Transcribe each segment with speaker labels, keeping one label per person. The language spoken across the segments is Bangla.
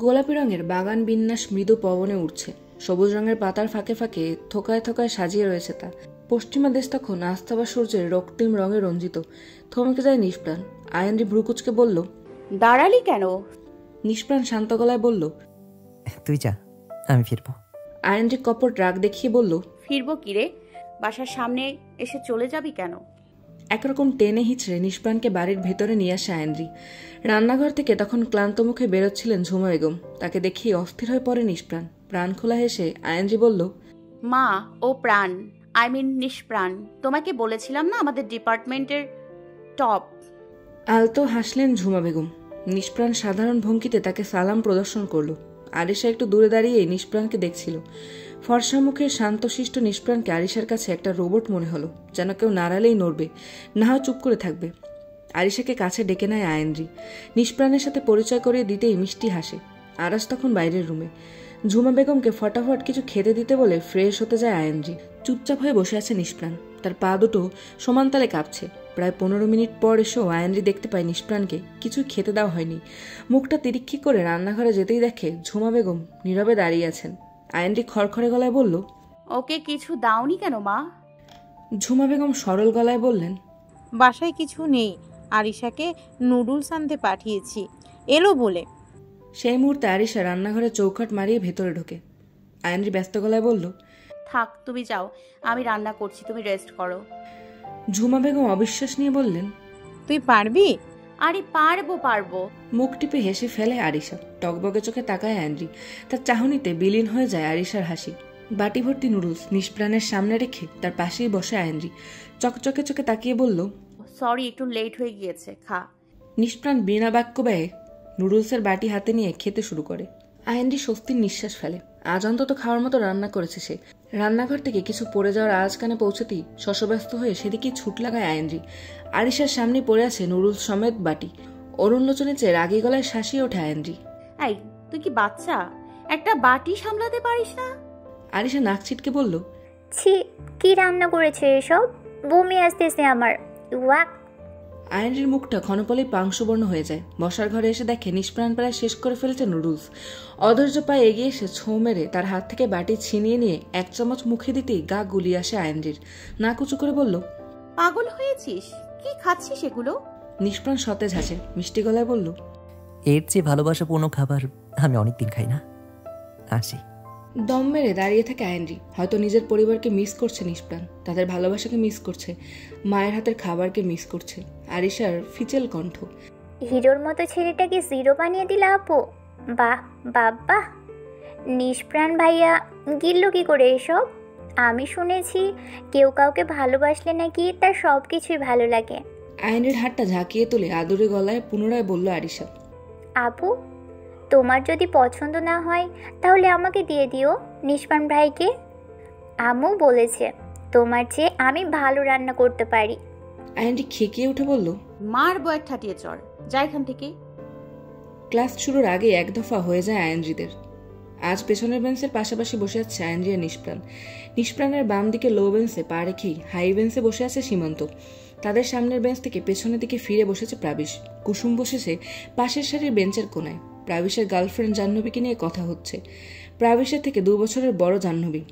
Speaker 1: গোলাপি রঙের বাগান বিন্যাস মৃদু পবনে উঠছে। সবুজ রঙের পাতার ফাঁকে ফাঁকে থোকায় থোকায় সাজিয়ে রয়েছে তা। পশ্চিমা দেশ তখন আস্থা বা সূর্যের রক্তিম রঙে রঞ্জিত। থমকে যায় নিষ্প্রাণ। আয়ানজি ভ্রুকুচকে বলল,
Speaker 2: দাঁড়ালি কেন?
Speaker 1: নিষ্প্রাণ শান্ত গলায় বলল,
Speaker 3: তুই যা, আমি ফিরবো।
Speaker 1: আয়ানজি কপট রাগ দেখিয়ে বলল,
Speaker 2: ফিরবো কিরে? বাসার সামনে এসে চলে যাবি কেন?
Speaker 1: একরকম টেনে হিচড়ে নিষ্প্রাণকে বাড়ির ভেতরে নিয়ে আসে আয়ানজি। রান্নাঘর থেকে তখন ক্লান্ত মুখে বেরোচ্ছিলেন ঝুমা বেগম। তাকে দেখেই অস্থির হয়ে পড়ে নিষ্প্রাণ। প্রাণ খোলা হেসে আয়ানজি বলল,
Speaker 2: মা, ও প্রাণ, আই মিন নিষ্প্রাণ। তোমাকে বলেছিলাম না আমাদের ডিপার্টমেন্টের টপ।
Speaker 1: আলতো হাসলেন ঝুমা বেগম। নিষ্প্রাণ সাধারণ ভঙ্গিতে তাকে সালাম প্রদর্শন করল। আরিশা একটু দূরে দাঁড়িয়ে নিষ্প্রাণকে দেখছিল। ফর্সা মুখের শান্তশিষ্ট নিষ্প্রাণকে আরিশার কাছে একটা রোবট মনে হলো, যেন কেউ নাড়ালেই নড়বে, না হয় চুপ করে থাকবে। আরিশাকে কাছে ডেকে নেয় আয়ানজি। নিষ্প্রাণের সাথে পরিচয় করিয়ে দিতেই মিষ্টি হাসে। আরাস তখন বাইরের রুমে। ঝুমা বেগমকে ফটাফট কিছু খেতে দিতে বলে ফ্রেশ হতে যায় আয়ানজি। চুপচাপ হয়ে বসে আছে নিষ্প্রাণ। তার পা দুটো সমানতালে কাঁপছে। প্রায় 15 মিনিট পর এসেও আয়ানজি দেখতে পায় নিষ্প্রাণকে কিছুই খেতে দেওয়া হয়নি। মুখটা তিরিক্ষি করে রান্নাঘরে যেতেই দেখে ঝুমা বেগম নীরবে দাঁড়িয়ে আছেন। আয়ানজি খড়খড়ে গলায় বলল,
Speaker 2: ওকে কিছু দাওনি কেন মা?
Speaker 1: ঝুমা বেগম সরল গলায় বললেন,
Speaker 4: বাসায় কিছু নেই, আরিশাকে নুডলস আনতে পাঠিয়েছি, এলো বলে।
Speaker 1: সেই মুহূর্তে আরিশা রান্নাঘরে চৌখাট মারিয়ে ভেতরে ঢোকে। আয়ানজি ব্যস্ত গলায় বলল,
Speaker 2: থাক, তুমি যাও, আমি রান্না করছি, তুমি রেস্ট করো।
Speaker 1: ঝুমা বেগম অবিশ্বাস নিয়ে বললেন,
Speaker 4: তুই পারবি?
Speaker 2: আরে পারবো।
Speaker 1: মুখ টিপে হেসে ফেলে আরিশা। টকবকে চোখে তাকায় আয়ানজি। তার চাহনিতে বিলীন হয়ে যায় আরিশার হাসি। বাটি ভর্তি নুডলস নিষ্প্রাণের সামনে রেখে তার পাশেই বসে আয়ানজি। চকচকে চোখে তাকিয়ে বলল,
Speaker 2: সরি, একটু লেট হয়ে গিয়েছে, খা।
Speaker 1: নিষ্প্রাণ বিনা বাক্য ব্যয়ে নুডলসের বাটি হাতে নিয়ে খেতে শুরু করে। আয়ানজি স্বস্তির নিঃশ্বাস ফেলে। আজ অন্তত খাওয়ার মতো রান্না করেছে সে। রান্নাঘর থেকে কিছু পড়ে যাওয়ার আওয়াজ কানে পৌঁছতেই শশব্যস্ত হয়ে সেদিকেই ছুট লাগায় আয়ানজি। আরিশার সামনে পড়ে আছে নুডলস সমেত বাটি। অরুণলোচনে চেয়ে রাগী গলায় শাসিয়ে ওঠে আয়ানজি,
Speaker 2: এই, তুই কি বাচ্চা? একটা বাটি সামলাতে পারিস না?
Speaker 1: আরিশা নাক ছিটকে বলল,
Speaker 5: ছি, কি রান্না করেছে এসব? বমি আসতেছে আমার। ওয়াক।
Speaker 1: আয়ানজির মুখটা ক্ষণপলেই পাংশুবর্ণ হয়ে যায়। বসার ঘরে এসে দেখে নিষ্প্রাণ প্রায় শেষ করে ফেলেছে নুডলস। অধৈর্য পায়ে এগিয়ে এসে ছোঁ মেরে তার হাত থেকে বাটি ছিনিয়ে নিয়ে 1 চামচ মুখে দিতেই গা গুলিয়ে আসে আয়ানজির। নাক উঁচু করে বলল,
Speaker 2: পাগল হয়েছিস? কি খাচ্ছিস এগুলো?
Speaker 1: নিষ্প্রাণ সতেজ হাসে, মিষ্টি গলায় বলল,
Speaker 3: এর চেয়ে ভালোবাসাপূর্ণ খাবার আমি অনেকদিন খাই না। আসি।
Speaker 1: দম মেরে দাঁড়িয়ে থাকে আয়ানজি। হয়তো নিজের পরিবারকে মিস করছে নিষ্প্রাণ, তাদের ভালোবাসাকে মিস করছে, মায়ের হাতের খাবারকে মিস করছে। আরিশার ফিচেল কণ্ঠ,
Speaker 5: হিরোর মতো ছেলেটাকে জিরো বানিয়ে দিলা আপু। বাহ বাবা, নিষ্প্রাণ ভাইয়া গিলল কি করে এসব? আমি শুনেছি কেউ কাউকে ভালোবাসলে নাকি তার সব কিছুই ভালো লাগে।
Speaker 1: আয়নের হাতটা ঝাঁকিয়ে তুলে আদুরে গলায় পুনরায় বলল আরিশা,
Speaker 5: আপু, তোমার যদি পছন্দ না হয় তাহলে আমাকে দিয়ে দিও নিষ্প্রাণ ভাইকে। আম্মু বলেছে তোমার চেয়ে আমি ভালো রান্না করতে পারি।
Speaker 1: আয়নটি খেকিয়ে উঠে বলল,
Speaker 2: মারবো এক ঠাটিয়ে চড়, যা এখান থেকে।
Speaker 1: ক্লাস শুরুর আগে এক দফা হয়ে যায় আয়নজিদের। আজ পেছনের বেঞ্চের পাশাপাশি বসে আছে আয়নজি আর নিষ্প্রাণ। নিষ্প্রাণের বাম দিকে লো বেঞ্চে পা রেখেই হাই বেঞ্চে বসে আছে সীমান্ত। তাদের সামনের বেঞ্চ থেকে পেছনের দিকে ফিরে বসেছে প্রাবিশ। কুসুম বসেছে পাশের সারির বেঞ্চের কোনায়। প্রাবিশের গার্লফ্রেন্ড জাহ্নবীকে নিয়ে কথা হচ্ছে। প্রাবিশের থেকে 2 বছরের বড় জাহ্নবী,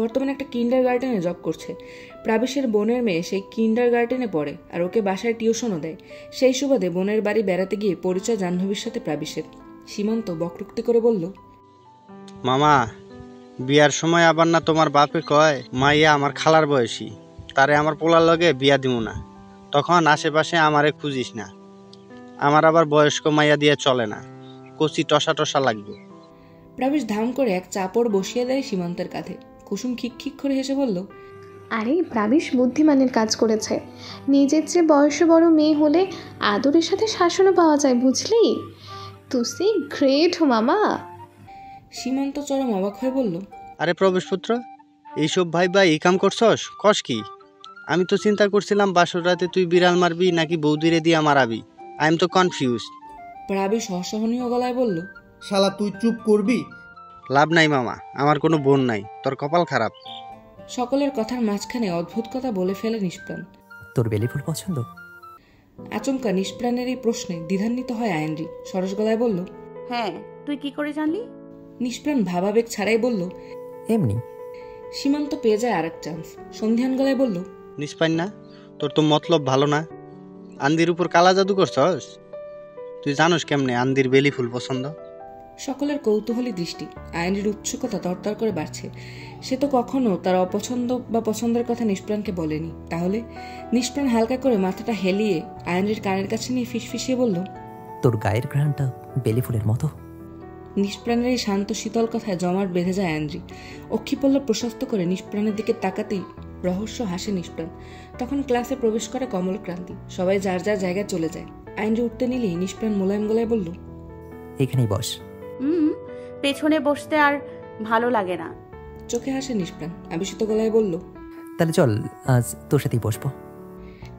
Speaker 1: বর্তমানে একটা কিন্ডার গার্ডেনে জব করছে। প্রাবিশের বোনের মেয়ে সেই কিন্ডার গার্ডেনে পড়ে আর ওকে বাসায় টিউশনও দেয়। সেই সুবাদে বোনের বাড়ি বেড়াতে গিয়ে পরিচয় জাহ্নবীর সাথে প্রাবিশের। সীমান্ত বকরুক্তি করে বলল,
Speaker 6: মামা, বিয়ার সময় আবার না তোমার বাপে কয় মাইয়া আমার খালার বয়সী, তারে আমার পোলার লগে বিয়া দিমু না, তখন আশেপাশে আমারে খুঁজিস না। আমার আবার বয়স্ক মাইয়া দিয়ে চলে না, কচি টসা টসা লাগবে।
Speaker 1: প্রাবিশ ধাম করে এক চাপড় বসিয়ে দেয় সীমান্তের কাঁধে। কুসুম খিক করে হেসে বলল,
Speaker 7: আরে প্রাবিশ বুদ্ধিমানের কাজ করেছে। নিজের চেয়ে বয়সে বড় মেয়ে হলে আদরের সাথে শাসনও পাওয়া যায়, বুঝলি? তুই গ্রেট হো মামা।
Speaker 1: সীমান্ত চরম অবাক হয়ে বলল,
Speaker 6: আরে প্রবেশপুত্র, এইসব ভাই এই কাম করছস? কস কি? আমি তো চিন্তা করছিলাম বাসর রাতে তুই বিড়াল মারবি নাকি বৌদিরে দিয়া মারাবি। আই এম তো কনফিউজ।
Speaker 1: প্রাবিশ অসহনীয় গলায় বলল,
Speaker 8: শালা তুই চুপ করবি?
Speaker 6: লাভ নাই মামা, আমার কোনো বোন নাই, তোর কপাল খারাপ।
Speaker 1: সকলের কথার মাঝখানে অদ্ভুত কথা বলে ফেলে নিষ্প্রাণ।
Speaker 3: তোর বেলি ফুল পছন্দ?
Speaker 1: আচমকা নিষ্প্রাণের এই প্রশ্নে দ্বিধান্বিত হয় আয়নজি। সরস গলায় বলল,
Speaker 2: হ্যাঁ, তুই কি করে জানলি?
Speaker 1: নিষ্প্রাণ ভাবাবেগ ছাড়াই বলল,
Speaker 3: এমনি।
Speaker 1: সীমান্ত পেয়ে যায় আর এক চান্স। সন্ধিহান গলায় বলল,
Speaker 6: নিষ্পাই না, তোর তো মতলব ভালো না। আন্দির উপর কালা জাদু করছস? তুই জানোস কেমনে আন্দির বেলি ফুল পছন্দ?
Speaker 1: সকলের কৌতূহলী দৃষ্টি। আইনের উৎসুকতা তরতর করে বাড়ছে। সে তো কখনো তার অপছন্দ বা পছন্দের কথা নিষ্প্রাণকে বলেনি। তাহলে? নিষ্প্রাণ হালকা করে মাথাটা হেলিয়ে আইনের কানের কাছে নিয়ে ফিসফিসিয়ে বলল,
Speaker 3: তোর গায়ের ঘ্রাণটা বেলি ফুলের মতো।
Speaker 1: নিষ্প্রাণের এই শান্ত শীতল কথায় জমাট বেঁধে যায় আন্দ্রি। অক্ষিপল্লব প্রশস্ত করে নিষ্প্রাণের দিকে তাকাতেই রহস্য হাসে নিষ্প্রাণ। তখন ক্লাসে প্রবেশ করে কমলক্রান্তি। সবাই যার যার জায়গায় চলে যায়। আইনরি উঠতে নিলেই নিষ্প্রাণ মোলায়েম গলায় বলল,
Speaker 3: এখানেই বস।
Speaker 2: পেছনে বসতে আর ভালো লাগে না।
Speaker 1: চোখে হাসে নিষ্প্রাণ। আবিষিত গলায় বলল,
Speaker 3: তাহলে চল, আজ তোর সাথেই বসবো।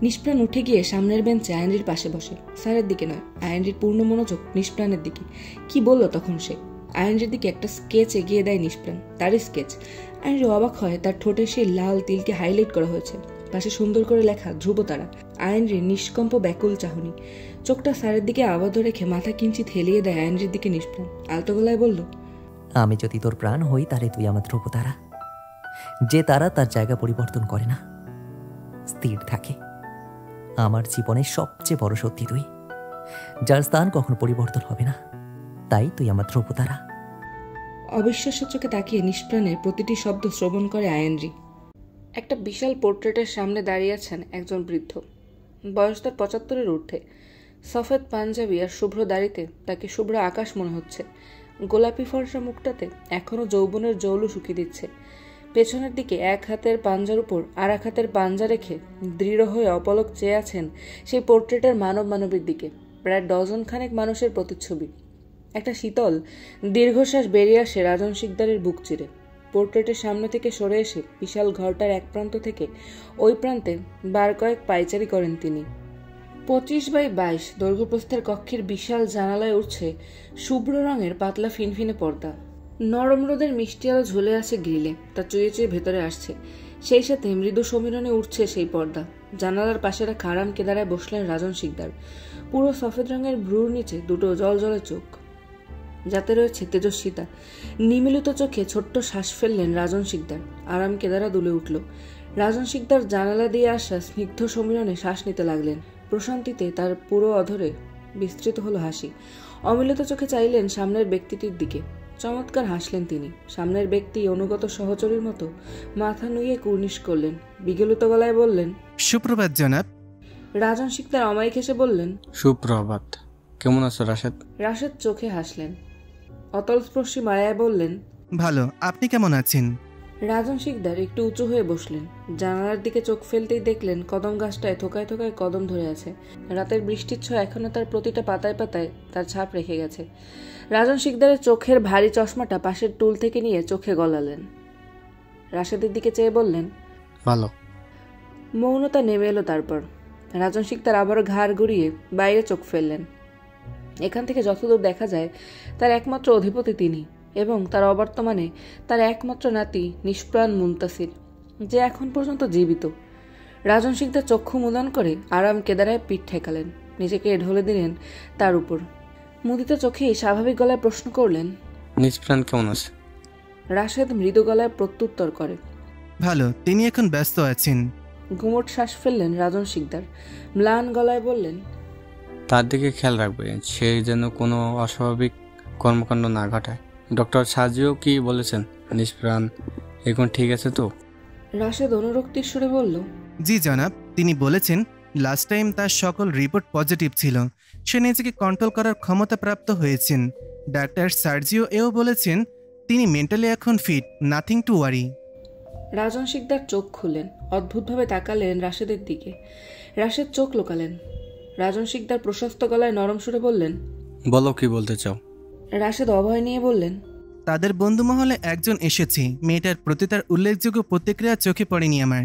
Speaker 1: নিষ্প্রাণ উঠে গিয়ে সামনের বেঞ্চে আইনরির পাশে বসে। স্যারের দিকে নয়, আইনরির পূর্ণ মনোযোগ নিষ্প্রাণের দিকে। কি বলল তখন সে? আইনরির দিকে একটা স্কেচ এগিয়ে দেয় নিষ্প্রাণ। তারই স্কেচ। আইনরি অবাক হয়, তার ঠোঁটে সেই লাল তিলকে হাইলাইট করা হয়েছে। পাশে সুন্দর করে লেখা ধ্রুবতারা। আইনরির নিষ্কম্প ব্যাকুল চাহনি। চোখটা স্যারের দিকে আবদ্ধ রেখে মাথা কিঞ্চিত হেলিয়ে দেয় আইনরির দিকে নিষ্প্রাণ। আলতো গলায় বলল,
Speaker 3: আমি যদি তোর প্রাণ হই তাহলে তুই আমার ধ্রুব তারা, যে তারা তার জায়গা পরিবর্তন করে না, স্থির থাকে। আমার জীবনের সবচেয়ে বড় সত্যি তুই, যার স্থান কখনো পরিবর্তন হবে না। তাই তুই আমার ধ্রুব তারা।
Speaker 1: অবিশ্বাস্য চোখে তাকিয়ে নিষ্প্রাণের প্রতিটি শব্দ শ্রবণ করে আইনরি। একটা বিশাল পোর্ট্রেটের সামনে দাঁড়িয়ে আছেন একজন বৃদ্ধ। বয়স তার 75-এর ঊর্ধ্বে। সফেদ পাঞ্জাবি আর শুভ্র দাড়িতে তাকে শুভ্র আকাশ মনে হচ্ছে। গোলাপি ফর্সা মুখটাতে এখনও যৌবনের জৌলু শুকিয়ে দিচ্ছে। পেছনের দিকে এক হাতের পাঞ্জার উপর আর এক হাতের পাঞ্জা রেখে দৃঢ় হয়ে অপলক চেয়ে আছেন সেই পোর্ট্রেটের মানবীর দিকে। প্রায় ডজন খানেক মানুষের প্রতিচ্ছবি। একটা শীতল দীর্ঘশ্বাস বেরিয়ে আসে রাজন শিকদারের বুক চিরে। পোর্ট্রেটের সামনে থেকে সরে এসে বিশাল ঘরটার এক প্রান্ত থেকে ওই প্রান্তে বার কয়েক পাইচারি করেন তিনি। 25x22 দৈর্ঘ্যপ্রস্থের কক্ষের বিশাল জানালায় উঠছে শুভ্র রঙের পাতলা ফিনফিনে পর্দা। নরম রোদের মিষ্টি আলো ঝুলে আছে গ্রিলে, তা চুয়ে চুয়ে ভেতরে আসছে। সেই সাথে মৃদু সমীরণে উঠছে সেই পর্দা। জানালার পাশে রাখা আরাম কেদারায় বসলেন রাজন শিকদার। পুরো সফেদ রঙের ভ্রুর নিচে দুটো জলজলে চোখ, যাতে রয়েছে তেজস্বিতা। নিমিলিত চোখে ছোট্ট শ্বাস ফেললেন রাজন শিকদার। আরাম কেদারা দুলে উঠল। রাজন শিকদার জানালা দিয়ে আসা স্নিগ্ধ সমীরণে শ্বাস নিতে লাগলেন। প্রশান্তিতে তার পুরো অধরে বিস্তৃত হলো হাসি। অমিলিত চোখে চাইলেন সামনের ব্যক্তিটির দিকে। চমৎকার হাসলেন তিনি। সামনের ব্যক্তি অনুগত সহচরীর মতো মাথা নুইয়ে কুর্নিশ করলেন। বিগলিত গলায় বললেন,
Speaker 9: সুপ্রভাত জনাব।
Speaker 1: রাজন শিকদার অমায়িক হেসে বললেন,
Speaker 6: সুপ্রভাত। কেমন আছো রাশেদ?
Speaker 1: রাশেদ চোখে হাসলেন। অতলস্পর্শী মায়ায় বললেন,
Speaker 9: ভালো, আপনি কেমন আছেন?
Speaker 1: রাজন শিকদার একটু উঁচু হয়ে বসলেন। জানালার দিকে চোখ ফেলতেই দেখলেন কদম গাছটায় থোকায় থোকায় কদম ধরে আছে। রাতের বৃষ্টির ছোঁয়া এখনো তার প্রতিটা পাতায় পাতায় তার ছাপ রেখে গেছে। রাজন শিকদারের চোখের ভারী চশমাটা পাশের টুল থেকে নিয়ে চোখে গলালেন। রাশেদের দিকে চেয়ে বললেন,
Speaker 6: ভালো।
Speaker 1: মৌনতা নেমে এলো। তারপর রাজন শিকদার আবারও ঘাড় ঘুরিয়ে বাইরে চোখ ফেললেন। এখান থেকে যতদূর দেখা যায় তার একমাত্র অধিপতি তিনি, এবং তার অবর্তমানে তার একমাত্র নাতি নিষ্প্রাণ মুনতাসির, যে এখন পর্যন্ত জীবিত। রাজন শিকদার চক্ষু মুদান করে আরাম কেদারায় পিঠ ঠেকালেন। নিজেকে ঢলে দিলেন তার উপর। মুদিত চোখেই স্বাভাবিক গলায় প্রশ্ন করলেন,
Speaker 6: নিষ্প্রাণ কেমন আছে?
Speaker 1: রাশেদ মৃদু গলায় প্রত্যুত্তর করে,
Speaker 9: ভালো, তিনি এখন ব্যস্ত আছেন।
Speaker 1: গুমট শ্বাস ফেললেন রাজন শিকদার। ম্লান গলায় বললেন,
Speaker 10: তার দিকে খেয়াল রাখবে, সে যেন কোনো অস্বাভাবিক কর্মকাণ্ড না ঘটায়। ডক্টর সাজিও কি বলেছেন? নিষ্প্রাণ এখন ঠিক আছে তো?
Speaker 1: রাশেদ অনুরক্তির সুরে বলল,
Speaker 9: জি জনাব, তিনি বলেছেন লাস্ট টাইম তার সকল রিপোর্ট পজিটিভ ছিল। সে নিজেকে কন্ট্রোল করার ক্ষমতা প্রাপ্ত হয়েছেন। ডাক্তার সার্জিও এও বলেছেন তিনি মেন্টালি এখন ফিট, নাথিং টু ওয়ারি।
Speaker 1: রাজন শিকদার চোখ খুললেন। অদ্ভুতভাবে তাকালেন রাশেদের দিকে। রাশেদ চোখ লোকালেন। রাজন শিকদার প্রশস্ত গলায় নরম সুরে বললেন,
Speaker 10: বলো, কি বলতে চাও?
Speaker 1: রাশেদ অভয় নিয়ে বললেন,
Speaker 9: তাদের বন্ধুমহলে একজন এসেছে, মেয়েটার প্রতি তার উল্লেখযোগ্য প্রতিক্রিয়া চোখে পড়েনি আমার।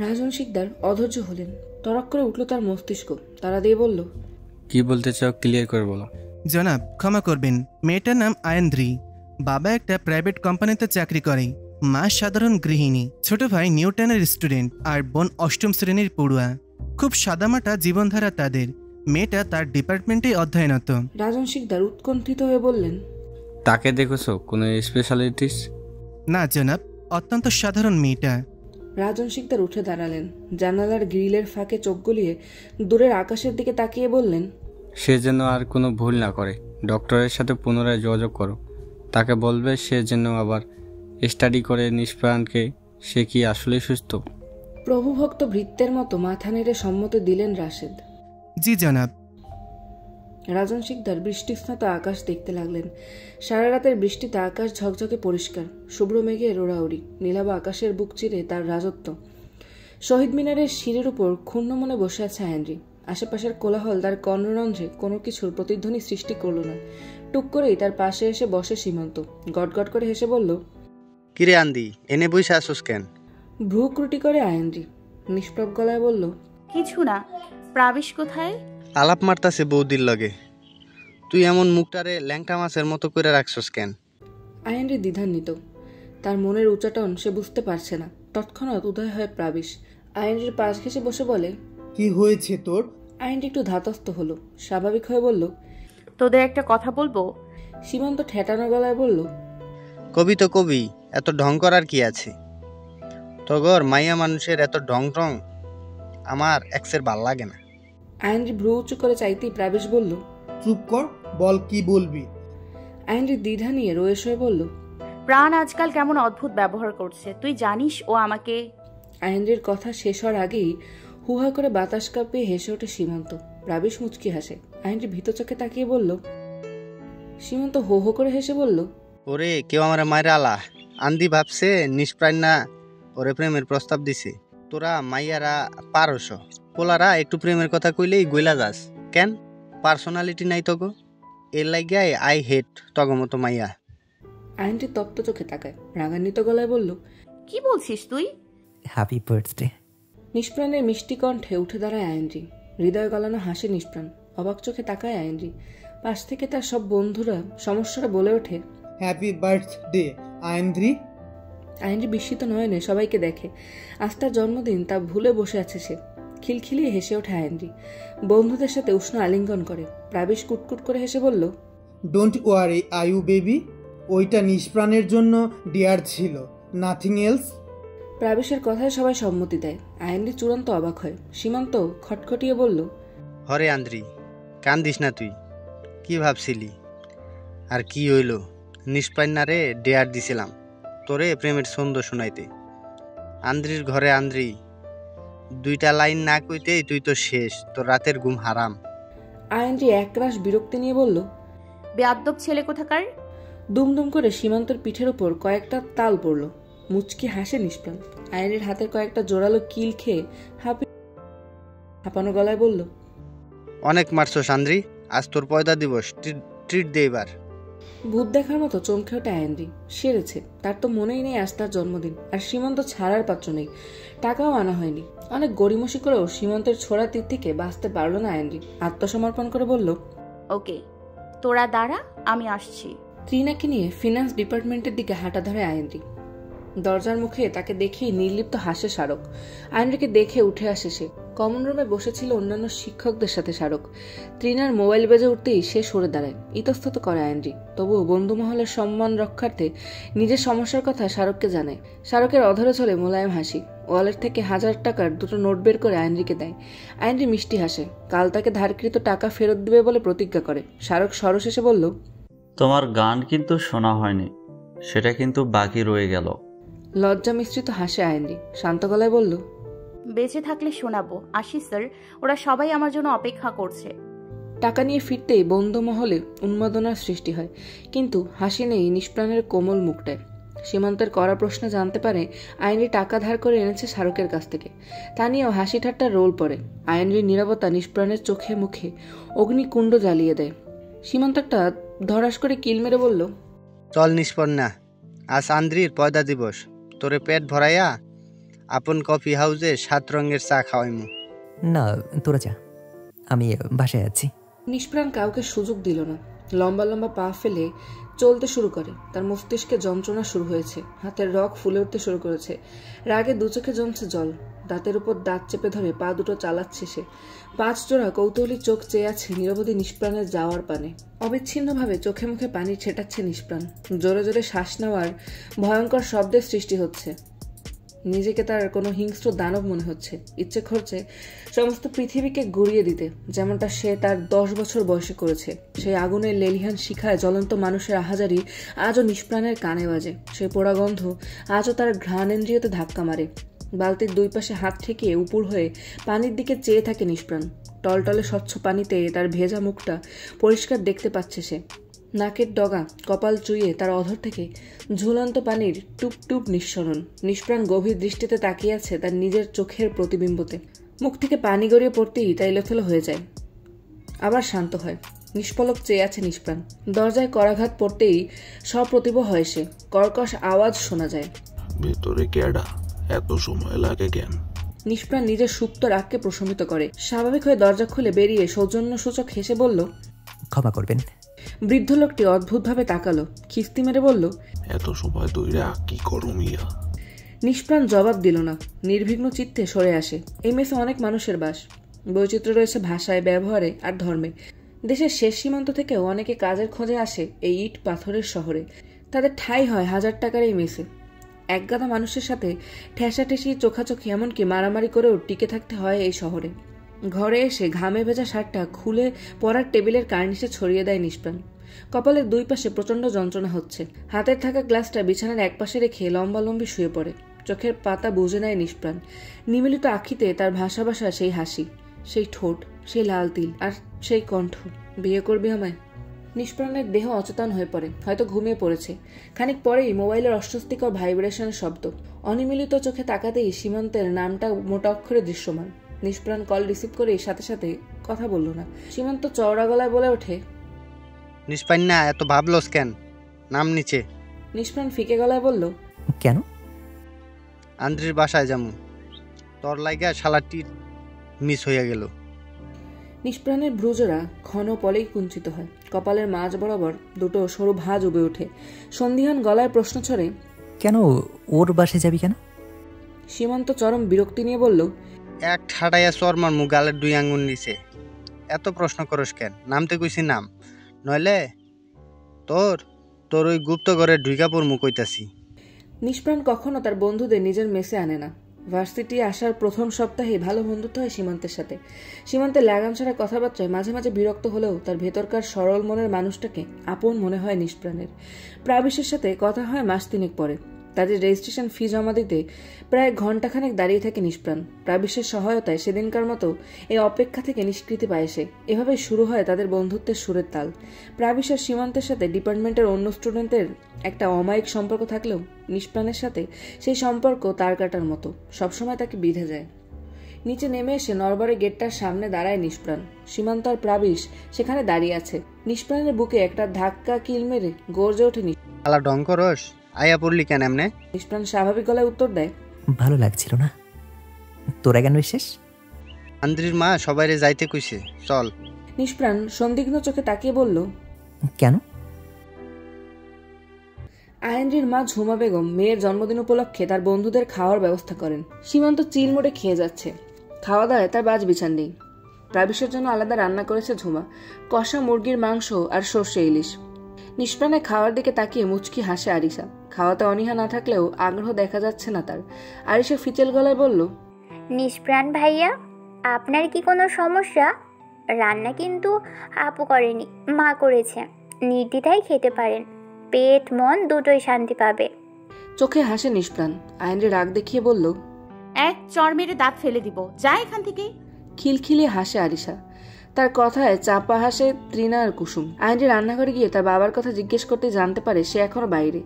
Speaker 1: রাজন শিকদার অধৈর্য হলেন। তরক করে উঠল তার মস্তিষ্ক। তারা দিয়ে বলল,
Speaker 10: কি বলতে চাও ক্লিয়ার করে বলো।
Speaker 9: জনাব, ক্ষমা করবেন, মেয়েটার নাম আয়েন্দ্রি। বাবা একটা প্রাইভেট কোম্পানিতে চাকরি করে, মা সাধারণ গৃহিণী, ছোট ভাই নিউটনের স্টুডেন্ট আর বোন 8ম শ্রেণীর পড়ুয়া। খুব সাদামাটা জীবনধারা তাদের। মেয়েটা তার ডিপার্টমেন্টে অধ্যয়নরত।
Speaker 1: রাজন শিকদার উৎকণ্ঠিত হয়ে বললেন,
Speaker 10: তাকে দেখেছো কোনো স্পেশালিটিস?
Speaker 9: না জনাব, অত্যন্ত সাধারণ মেয়েটা।
Speaker 1: রাজন শিকদার উঠে দাঁড়ালেন, জানালার গ্রিলের ফাঁকে চোখ গলিয়ে দূরের আকাশের দিকে তাকিয়ে বললেন,
Speaker 10: সে যেন আর কোনো ভুল না করে। ডক্টরের সাথে পুনরায় যোগাযোগ করো, তাকে বলবে সে যেন আবার স্টাডি করে নিষ্প্রাণকে সে কি আসলেই সুস্থ।
Speaker 1: প্রভুভক্ত ভৃত্যের মতো মাথা নেড়ে সম্মতি দিলেন রাশেদ।
Speaker 9: জি জনাব।
Speaker 1: রাজন শিকদার বৃষ্টিস্নাত আকাশ দেখতে লাগলেন। সারা রাতের বৃষ্টিতে আকাশ ঝকঝকে পরিষ্কার, শুভ্র মেঘের ওড়াউড়ি, নীলাভ আকাশের বুক চিরে তার রাজত্ব। শহীদ মিনারের শিরের উপর ক্ষুণ্ণ মনে বসে আছে আয়েন্দ্রি। আশেপাশের কোলাহল তার কর্ণরন্ধ্রে কোনো কিছুর প্রতিধ্বনি সৃষ্টি করল না। টুক করেই তার পাশে এসে বসে সীমান্ত। গটগট করে হেসে বলল,
Speaker 6: কিরে আন্দি, এনে বইসা আসোস কেন?
Speaker 1: ভ্রু ক্রুটি করে আয়েন্দ্রি নিষ্প্রভ গলায় বলল,
Speaker 2: কিছু না। প্রাবিশ কোথায়?
Speaker 6: আলাপ মারতাছে বৌদির লগে। তুই এমন মুখটারে ল্যাংটা মাছের মতো করে রাখছস কেন?
Speaker 1: আয়েন্দ্রি দ্বিধান্বিত। তার মনের উচ্চাটন সে বুঝতে পারছে না। তৎক্ষণাৎ উদয় হয় প্রাবিশ। আয়েন্দ্রির পাশ ঘেঁষে বসে বলে,
Speaker 8: কি হয়েছে তোর?
Speaker 1: আয়েন্দ্রি একটু ধাতস্থ হলো, স্বাভাবিক হয়ে বলল,
Speaker 2: তোদের একটা কথা বলবো।
Speaker 1: সীমান্ত ঠেটানো গলায় বলল,
Speaker 6: কবি তো কবি, এত ঢং করার কি আছে? তগর মাইয়া মানুষের এত ঢং ঢং আমার এক্সের ভাল লাগে না।
Speaker 1: আয়েন্দ্রি ভ্রু উঁচু করে চাইতেই প্রাবিশ বলল,
Speaker 8: চুপ কর, বল কি বলবি?
Speaker 1: আয়েন্দ্রি দ্বিধা নিয়ে রয়েস হয়ে বলল,
Speaker 2: প্রাণ আজকাল কেমন অদ্ভুত ব্যবহার করছে, তুই জানিস ও আমাকে।
Speaker 1: আয়েন্দ্রির কথা শেষ হওয়ার আগেই হুহা করে বাতাস কাঁপিয়ে হেসে ওঠে সীমান্ত। প্রাবিশ মুচকি হাসে। আয়েন্দ্রি ভীত চোখে তাকিয়ে বলল, সীমান্ত হো হো করে হেসে বলল,
Speaker 6: ওরে কেউ আমার মায়ের আলা আন্দি ভাবছে নিষ্প্রাণ না ওরে প্রেমের প্রস্তাব দিছে। তোরা মাইয়ারা পারস, পোলারা একটু প্রেমের কথা কইলেই গইলা যাস কেন? পার্সোনালিটি নাই তগো, এর লাগিয়াই আই হেট তগ মতো মাইয়া।
Speaker 1: আয়েন্দ্রি তপ্ত চোখে তাকায়, রাগান্বিত গলায় বলল,
Speaker 2: কি বলছিস তুই?
Speaker 3: Happy birthday.
Speaker 1: নিষ্প্রাণের মিষ্টি কণ্ঠে উঠে দাঁড়ায় আয়েন্দ্রি। হৃদয় গলানো হাসে নিষ্প্রাণ। অবাক চোখে তাকায় আয়েন্দ্রি। পাশ থেকে তার সব বন্ধুরা সমস্যাটা বলে ওঠে,
Speaker 8: হ্যাপি বার্থডে আয়েন্দ্রি।
Speaker 1: আয়েন্দ্রি বিস্মিত নয়নে সবাইকে দেখে। আজ তার জন্মদিন, তা ভুলে বসে আছে সে। খিলখিলিয়ে হেসে ওঠে আয়েন্দ্রি। বন্ধুদের সাথে উষ্ণ আলিঙ্গন করে। প্রাবিশ কুটকুট করে হেসে বলল,
Speaker 8: ডোন্ট ওয়ারি আয়ু বেবি, ওইটা নিষ্প্রাণের জন্য ডিয়ার ছিল, নাথিং এলস।
Speaker 1: প্রাবিশের কথায় সবাই সম্মতি দেয়। আয়েন্দ্রি চূড়ান্ত অবাক হয়। সীমান্ত খটখটিয়ে বলল,
Speaker 6: হরে আন্দ্রি, কান্দিস না তুই। কি ভাবছিলি? আর কি হইল? নিষ্প্রাণারে ডেয়ার দিছিলাম তোরে প্রেমের ছন্দ শোনাইতে। আন্দ্রির ঘরে আন্দ্রি, দুইটা লাইন না কইতেই তুই তো শেষ, তোর রাতের ঘুম হারাম।
Speaker 1: আয়েন্দ্রি একরাশ বিরক্তি নিয়ে বলল,
Speaker 2: বেয়াদ্দব ছেলে কোথাকার।
Speaker 1: দুমদুম করে সীমান্তের পিঠের উপর কয়েকটা তাল পড়ল। মুচকি হাসে নিষ্প্রাণ। আয়েন্দ্রির হাতের কয়েকটা জোরালো কিল খেয়ে হাঁপানো গলায় বলল,
Speaker 6: অনেক মারছস আন্দ্রি, আজ তোর পয়দা দিবস, ট্রিট দে এবার।
Speaker 1: ভূত দেখার মতো চমকে ওঠে আয়েন্দ্রি। সেরেছে, তার তো মনেই নেই আজ তার জন্মদিন। আর সীমান্ত ছাড়ার পাত্র নেই, টাকাও আনা হয়নি। অনেক গড়িমসি করেও সীমান্তের ছোড়া তীর থেকে বাঁচতে পারল না আয়েন্দ্রি। আত্মসমর্পণ করে বলল,
Speaker 2: ওকে, তোরা দাঁড়া, আমি আসছি।
Speaker 1: ত্রিনাকে নিয়ে ফিনান্স ডিপার্টমেন্টের দিকে হাঁটা ধরে আয়েন্দ্রি। দরজার মুখে তাকে দেখেই নির্লিপ্ত হাসে স্মারক। আয়েন্দ্রিকে দেখে উঠে আসে সে। কমন রুমে বসেছিল অন্যান্য শিক্ষকদের সাথে স্মারক। ত্রিনার মোবাইল বেজে উঠতেই সে সরে দাঁড়ায়। ইতস্তত করে আয়েন্দ্রি। তবুও বন্ধুমহলের সম্মান রক্ষার্থে নিজের সমস্যার কথা স্মারককে জানায়। স্মারকের অধরে চলে মোলায়েম হাসি। ওয়ালেট থেকে 1000 টাকার দুটো নোট বের করে আয়েন্দ্রিকে দেয়। আয়েন্দ্রি মিষ্টি হাসে। কাল তাকে ধারকৃত টাকা ফেরত দেবে বলে প্রতিজ্ঞা করে। স্মারক সরশেষে বলল,
Speaker 11: তোমার গান কিন্তু শোনা হয়নি, সেটা কিন্তু বাকি রয়ে গেল।
Speaker 1: লজ্জা মিশ্রিত হাসে আয়েন্দ্রি। শান্ত গলায় বলল,
Speaker 2: বেঁচে থাকলে শোনাবো। আসি স্যার, ওরা সবাই আমার জন্য অপেক্ষা করছে।
Speaker 1: টাকা নিয়ে ফিরতেই বন্ধুমহলে উন্মাদনার সৃষ্টি হয়। কিন্তু হাসি নেই নিষ্প্রাণের কোমল মুখটায়। সীমান্তের কড়া প্রশ্নে জানতে পারে আয়েন্দ্রি টাকা ধার করে এনেছে স্মারকের কাছ থেকে। তা নিয়েও হাসি ঠাট্টার রোল পড়ে। আয়েন্দ্রির নীরবতা নিষ্প্রাণের চোখে মুখে অগ্নিকুণ্ড জ্বালিয়ে দেয়। সীমান্ত একটা ধরাস করে কিল মেরে বলল,
Speaker 6: চল নিষ্পন্না, আজ আন্দ্রির পয়দা দিবস, তোরে পেট ভরাইয়া আপন কফি হাউসে 7 রঙের চা খাওয়াইমু।
Speaker 3: না, তোরা যা, আমি বাসায় আছি।
Speaker 1: নিষ্প্রাণ কাউকে সুযোগ দিল না। লম্বা লম্বা পা ফেলে চলতে শুরু করে। তার মস্তিষ্কে যন্ত্রণা শুরু হয়েছে। হাতের রগ ফুলে উঠতে শুরু করেছে। রাগে দু চোখে জমছে জল। দাঁতের উপর দাঁত চেপে ধরে পা দুটো চালাচ্ছে সে। 5 জোড়া কৌতূহলী চোখ চেয়ে আছে নিরবধি নিষ্প্রাণের যাওয়ার পানে। অবিচ্ছিন্নভাবে চোখে মুখে পানি ছেটাচ্ছে নিষ্প্রাণ। জোরে জোরে শ্বাস নেওয়ার ভয়ঙ্কর শব্দের সৃষ্টি হচ্ছে। নিজেকে তার কোনো হিংস্র দানব মনে হচ্ছে। ইচ্ছে করছে সমস্ত পৃথিবীকে গুড়িয়ে দিতে, যেমনটা সে তার 10 বছর বয়সে করেছে। সেই আগুনের লেলিহান শিখায় জ্বলন্ত মানুষের আহাজারি আজও নিষ্প্রাণের কানে বাজে। সেই পোড়া গন্ধ আজও তার ঘ্রাণেন্দ্রিয়তে ধাক্কা মারে। বালতির 2 পাশে হাত ঠেকিয়ে উপুর হয়ে পানির দিকে চেয়ে থাকে নিষ্প্রাণ। টলটলে স্বচ্ছ পানিতে তার ভেজা মুখটা পরিষ্কার দেখতে পাচ্ছে সে। নাকের ডগা কপাল চুইয়ে তার অধর থেকে ঝুলন্ত পানির টুপ টুপ নিঃসরণ। নিষ্প্রাণ গভীর দৃষ্টিতে তাকিয়ে আছে তার নিজের চোখের প্রতিবিম্বতে। মুখ থেকে পানি গড়িয়ে পড়তেই তা এলোথেলো হয়ে যায়, আবার শান্ত হয়। নিষ্পলক চেয়ে আছে নিষ্প্রাণ। দরজায় করাঘাত পড়তেই সপ্রতিভ হয় সে। কর্কশ আওয়াজ শোনা যায়।
Speaker 12: ভেতরে কেডা? এত সময় লাগে কেন?
Speaker 1: নিষ্প্রাণ নিজের সুপ্ত রাগকে প্রশমিত করে। স্বাভাবিক হয়ে দরজা খুলে বেরিয়ে সৌজন্যসূচক হেসে বলল,
Speaker 3: ক্ষমা করবেন।
Speaker 1: বৃদ্ধ লোকটি অদ্ভুতভাবে তাকালো, খিস্তি মেরে বলল,
Speaker 12: এত সময় ধইরা কি করো মিয়া?
Speaker 1: নিষ্প্রাণ জবাব দিল না, নির্বিঘ্ন চিত্তে সরে আসে। এই মেসে অনেক মানুষের বাস। বৈচিত্র্য রয়েছে ভাষায়, ব্যবহারে আর ধর্মে। দেশের শেষ সীমান্ত থেকেও অনেকে কাজের খোঁজে আসে এই ইট পাথরের শহরে। তাদের ঠাঁই হয় 1000 টাকার এই মেসে। একগাদা মানুষের সাথে ঠেসাঠেসি, চোখাচোখি, এমনকি মারামারি করেও টিকে থাকতে হয় এই শহরে। ঘরে এসে ঘামে ভেজা শার্টটা খুলে পড়ার টেবিলের কার্নিশে ছড়িয়ে দেয় নিষ্প্রাণ। কপালের 2 পাশে প্রচণ্ড যন্ত্রণা হচ্ছে। হাতের থাকা গ্লাসটা বিছানার এক পাশে রেখে লম্বালম্বি শুয়ে পড়ে। চোখের পাতা বুঝে নেয় নিষ্প্রাণ। নিমিলিত আখিতে তার ভাষা ভাষা সেই হাসি, সেই ঠোঁট, সেই লাল তিল, আর সেই কণ্ঠ, বিয়ে করবি আমায়? নিষ্প্রাণের দেহ অচেতন হয়ে পড়ে, হয়তো ঘুমিয়ে পড়েছে। খানিক পরেই মোবাইলের অস্বস্তিকর ভাইব্রেশনের শব্দ। অনিমিলিত চোখে তাকাতেই সীমান্তের নামটা মোটা অক্ষরে দৃশ্যমান। নিষ্প্রাণ কল রিসিভ করে সাথে সাথে কথা বলল না। সীমান্ত চওড়া গলায় বলে ওঠে,
Speaker 6: নিষ্প্রাণ না, এত ভাবলোস কেন? নাম নিচে।
Speaker 1: নিষ্প্রাণ ফিকে গলায় বলল,
Speaker 3: কেন?
Speaker 6: আন্দ্রির বাসায় যামু, তোর লাইগা শালাটি মিস হইয়া গেল।
Speaker 1: নিষ্প্রাণের ভ্রুজোড়া ক্ষণ পলেই কুঞ্চিত হয়। কপালের মাঝ বরাবর দুটো সরু ভাঁজ উবে ওঠে। সন্ধিহান গলায় প্রশ্ন ছড়ে,
Speaker 3: কেন ওর বাসে যাবি কেন?
Speaker 1: সীমান্ত চরম বিরক্তি নিয়ে বলল,
Speaker 6: এক ঠাডাইয়া চরমার মু গালের 2 আঙ্গুল নিচে। এত প্রশ্ন করস কেন? নামতে কইছি নাম, নইলে তোর ওই গুপ্ত ঘরে ঢুইকা পড়মু কইতাছি।
Speaker 1: নিষ্প্রাণ কখনো তার বন্ধুদের নিজের মেসে আনে না। ভার্সিটি আসার প্রথম সপ্তাহে ভালো বন্ধুত্ব হয় সীমান্তের সাথে। সীমান্তের লাগাম ছাড়া কথাবার্তায় মাঝে মাঝে বিরক্ত হলেও তার ভেতরকার সরল মনের মানুষটাকে আপন মনে হয় নিষ্প্রাণের। প্রাবিশের সাথে কথা হয় মাস 3 পরে। তাদের রেজিস্ট্রেশন ফি জমা দিতে প্রায় ঘণ্টাখানেক দাঁড়িয়ে থাকে নিষ্প্রাণ। প্রাবিশের সহায়তায় সেদিনকার মতো এই অপেক্ষা থেকে নিষ্কৃতি পায় সে। এভাবেই শুরু হয় তাদের বন্ধুত্বের সুরের তাল। প্রাবিশের সীমান্তের সাথে ডিপার্টমেন্টের অন্য স্টুডেন্টের একটা অমায়িক সম্পর্ক থাকলেও নিষ্প্রাণের সাথে সেই সম্পর্ক তার কাটার মতো, সবসময় তাকে বিঁধে যায়। নিচে নেমে এসে নরবরে গেটটার সামনে দাঁড়ায় নিষ্প্রাণ। সীমান্ত আর প্রাবিশ সেখানে দাঁড়িয়ে আছে। নিষ্প্রাণের বুকে একটা ধাক্কা কিল মেরে গর্জে ওঠে,
Speaker 6: আলা ডঙ্করস, আয়া পড়লি কেন এমনে?
Speaker 1: নিষ্প্রাণ স্বাভাবিক গলায় উত্তর দেয়,
Speaker 3: ভালো লাগছিল না। তোরা কেন শেষ?
Speaker 6: আন্দ্রির মা সবাইরে যাইতে কইছে, চল।
Speaker 1: নিষ্প্রাণ সন্দিগ্ধ চোখে তাকিয়ে বলল,
Speaker 3: কেন?
Speaker 1: আয়েন্দ্রির মা ঝুমা বেগম মেয়ের জন্মদিন উপলক্ষে তার বন্ধুদের খাওয়ার ব্যবস্থা করেন। সীমান্ত চিল মোড়ে খেয়ে যাচ্ছে। খাওয়া দাওয়ায় তার বাজ বিছান নেই। প্রাবিশের জন্য আলাদা রান্না করেছে ঝুমা, কষা মুরগির মাংস আর সর্ষে ইলিশ। নিষ্প্রাণে খাওয়ার দিকে তাকিয়ে মুচকি হাসে আরিশা। খাওয়াতে অনীহা না থাকলেও আগ্রহ দেখা যাচ্ছে না তার। আরিশা ফিচেল গলায় বলল,
Speaker 5: নিষ্প্রাণ ভাইয়া, আপনার কি কোনো সমস্যা? রান্না কিন্তু আপু করেনি, মা করেছে। নির্দ্বিধায় খেতে পারেন, পেট মন দুটোই শান্তি পাবে।
Speaker 1: চোখে হাসে নিষ্প্রাণ। আয়েন্দ্রি রাগ দেখিয়ে বলল,
Speaker 2: এক চড় মেরে দাঁত ফেলে দিব, যা এখান থেকে।
Speaker 1: খিলখিলিয়ে হাসে আরিশা। তার কথায় চাপা হাসে তৃণা আর কুসুম। আয়েন্দ্রি রান্নাঘরে গিয়ে তার বাবার কথা জিজ্ঞেস করতে জানতে পারে সে এখনো বাইরে।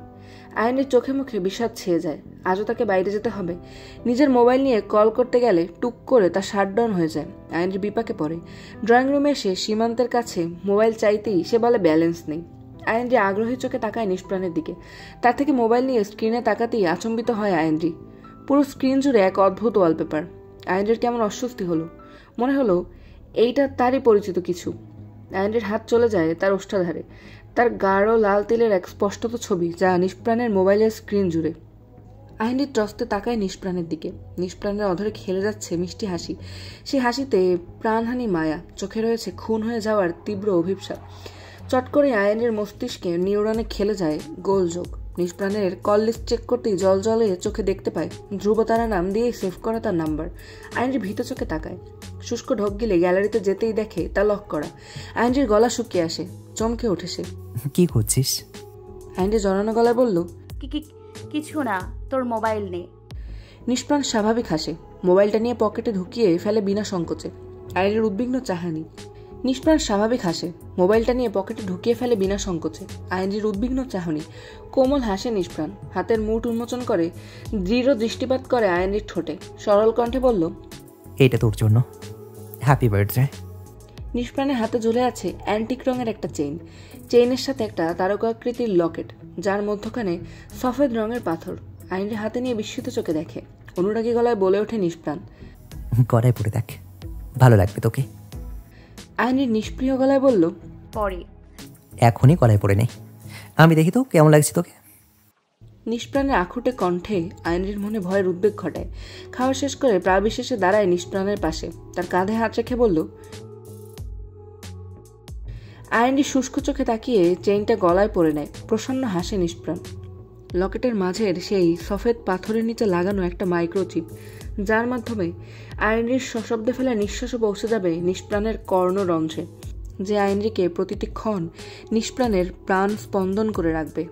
Speaker 1: আয়েন্দ্রির চোখে মুখে বিষাদ ছেয়ে যায়। আজও তাকে বাইরে যেতে হবে। নিজের মোবাইল নিয়ে কল করতে গেলে টুক করে তার শাটডাউন হয়ে যায়। আয়েন্দ্রি বিপাকে পড়ে। ড্রয়িং রুমে এসে সীমান্তের কাছে মোবাইল চাইতেই সে বলে ব্যালেন্স নেই। আয়েন্দ্রি আগ্রহী চোখে তাকায় নিষ্প্রাণের দিকে। তার থেকে মোবাইল নিয়ে স্ক্রিনে তাকাতেই আচম্বিত হয় আয়েন্দ্রি। পুরো স্ক্রিন জুড়ে এক অদ্ভুত ওয়ালপেপার। আয়েন্দ্রির কেমন অস্বস্তি হলো। মনে হলো এইটা তারই পরিচিত কিছু। আয়েন্দ্রির হাত চলে যায় তার ওষ্ঠাধারে। তার গাঢ় লাল তিলের এক স্পষ্টত ছবি, যা নিষ্প্রাণের মোবাইলের স্ক্রিন জুড়ে। আইনরি ত্রস্তে তাকায় নিষ্প্রাণের দিকে। নিষ্প্রাণের অধরে খেলে যাচ্ছে মিষ্টি হাসি। সেই হাসিতে প্রাণহানি মায়া, চোখে রয়েছে খুন হয়ে যাওয়ার তীব্র অভিপ্সা। চট করে আয়নের মস্তিষ্কে নিউরনে খেলে যায় গোলযোগ। নিষ্প্রাণের কল লিস্ট চেক করতেই জল জলে চোখে দেখতে পায় ধ্রুবতারা নাম দিয়ে সেভ করা তার নাম্বার। আইনরি ভীত চোখে তাকায়। শুষ্ক ঢোক গিলে গ্যালারিতে যেতেই দেখে তা লক করা। আইনরির গলা শুকিয়ে আসে, চমকে ওঠে সে।
Speaker 3: কি করছিস?
Speaker 1: আইনরি জড়ানো গলায় বলল,
Speaker 2: কিছু না, তোর মোবাইল নে।
Speaker 1: নিষ্প্রাণ স্বাভাবিক হাসে, মোবাইলটা নিয়ে পকেটে ঢুকিয়ে ফেলে বিনা সংকোচে। আইনের উদ্বিগ্ন চাহানি। নিষ্প্রাণ স্বাভাবিক হাসে, মোবাইলটা নিয়ে পকেটে ঢুকিয়ে ফেলে বিনা সংকোচে। আইনজির উদ্বিগ্ন চাহনি। কোমল হাসে নিষ্প্রাণ, হাতের মুঠ উন্মোচন করে দৃঢ় দৃষ্টিপাত করে আইনজির ঠোঁটে। সরল কণ্ঠে বলল,
Speaker 3: এটা তোর জন্য, হ্যাপি বার্থডে।
Speaker 1: নিষ্প্রাণের হাতে ঝুলে আছে অ্যান্টিক রঙের একটা চেইন। চেইনের সাথে একটা তারকাকৃতির লকেট, যার মধ্যখানে সফেদ রঙের পাথর। আইনজির হাতে নিয়ে বিস্মিত চোখে দেখে। অনুরাগী গলায় বলে ওঠে নিষ্প্রাণ,
Speaker 3: গলায় পরে দেখ, ভালো লাগবে তোকে।
Speaker 1: আইনের নিষ্প্রিয় গলায় বলল,
Speaker 2: পরে।
Speaker 3: এখনই গলায় পরে নেই, আমি দেখি তো কেমন লাগছে তোকে।
Speaker 1: নিষ্প্রাণের আখুটে কণ্ঠে আইনের মনে ভয়ের উদ্বেগ ঘটায়। খাওয়া শেষ করে প্রাবিশেষে দাঁড়ায় নিষ্প্রাণের পাশে, তার কাঁধে হাত রেখে বলল। আইনরি শুষ্ক চোখে তাকিয়ে চেইনটা গলায় পরে নেয়। প্রসন্ন হাসে নিষ্প্রাণ। লকেটের মাঝের সেই সফেদ পাথরের নিচে লাগানো একটা মাইক্রোচিপ, যার মাধ্যমে আইনরির সশব্দে ফেলা নিঃশ্বাসও পৌঁছে যাবে নিষ্প্রাণের কর্ণরন্ধ্রে, যে আইনরিকে প্রতিটি ক্ষণ নিষ্প্রাণের প্রাণ স্পন্দন করে রাখবে।